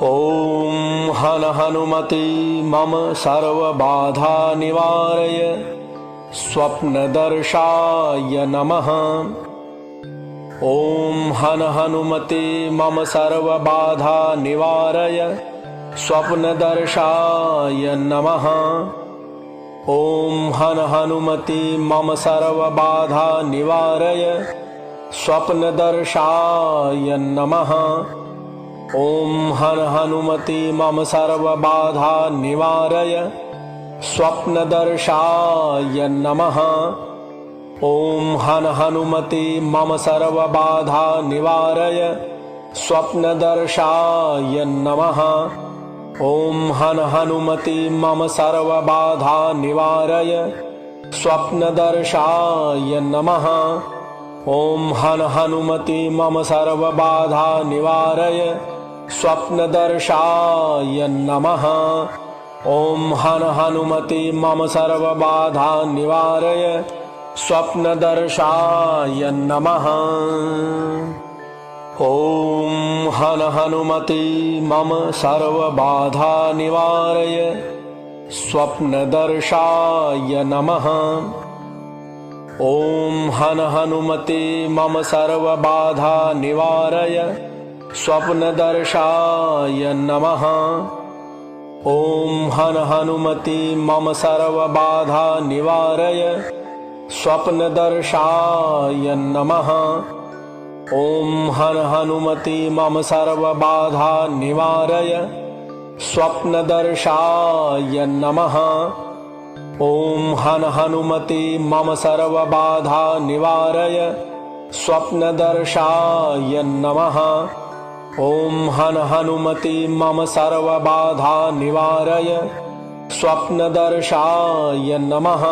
ॐ हन हनुमते मम सर्वबाधा निवारय स्वप्नदर्शाय नमः। ॐ हन हनुमते मम सर्वबाधा निवारय स्वप्नदर्शाय नमः। ॐ हन हनुमते मम सर्वबाधा निवारय स्वप्नदर्शाय नमः। ॐ हन हनुमते मम सर्वबाधा निवारय स्वप्नदर्शाय नमः। ॐ हन हनुमते मम सर्वबाधा निवारय स्वप्नदर्शाय नमः। ॐ हन हनुमते मम सर्वबाधा निवारय स्वप्नदर्शाय नमः। ॐ हन हनुमते मम सर्वबाधा निवारय स्वप्नदर्शाय नमः। ॐ हन हनुमते मम सर्वबाधा निवारय स्वप्नदर्शाय नमः। ॐ हन हनुमते मम सर्वबाधा निवारय स्वप्नदर्शाय नमः। ॐ हन हनुमते मम सर्वबाधा निवारय स्वप्नदर्शाय नमः। ॐ हन हनुमते मम सर्वबाधा निवारय स्वप्नदर्शाय नमः। ॐ हन हनुमते मम सर्वबाधा निवारय स्वप्नदर्शाय नमः। ॐ हन हनुमते मम सर्वबाधा निवारय स्वप्नदर्शाय नमः। ॐ हन हनुमते मम सर्वबाधा निवारय स्वप्नदर्शाय नमः।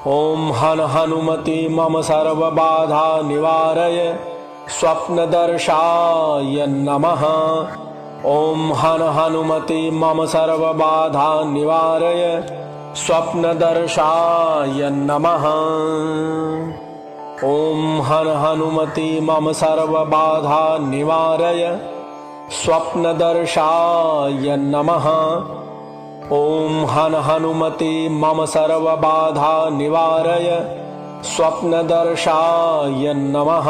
ॐ हन हनुमते मम सर्वबाधा निवारय स्वप्नदर्शाय नमः। ॐ हन हनुमते मम सर्वबाधा निवारय स्वप्नदर्शाय नमः। ॐ हन हनुमते मम सर्वबाधा निवारय स्वप्नदर्शाय नमः। ॐ हन हनुमते मम सर्वबाधा निवारय स्वप्नदर्शाय नमः।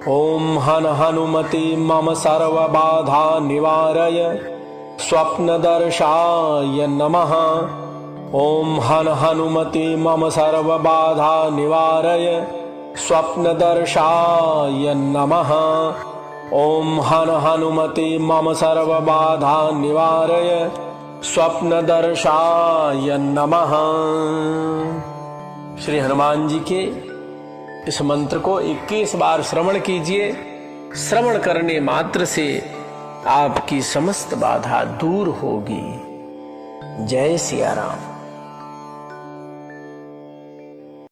ॐ हन हनुमते मम सर्वबाधा निवारय स्वप्नदर्शाय नमः। ॐ हन हनुमते मम सर्वबाधा निवारय स्वप्नदर्शाय नमः। ॐ हन हनुमते मम सर्वबाधा निवारय स्वप्नदर्शाय नमः। श्री हनुमान जी के इस मंत्र को 21 बार श्रवण कीजिए। श्रवण करने मात्र से आपकी समस्त बाधा दूर होगी। जय सिया राम।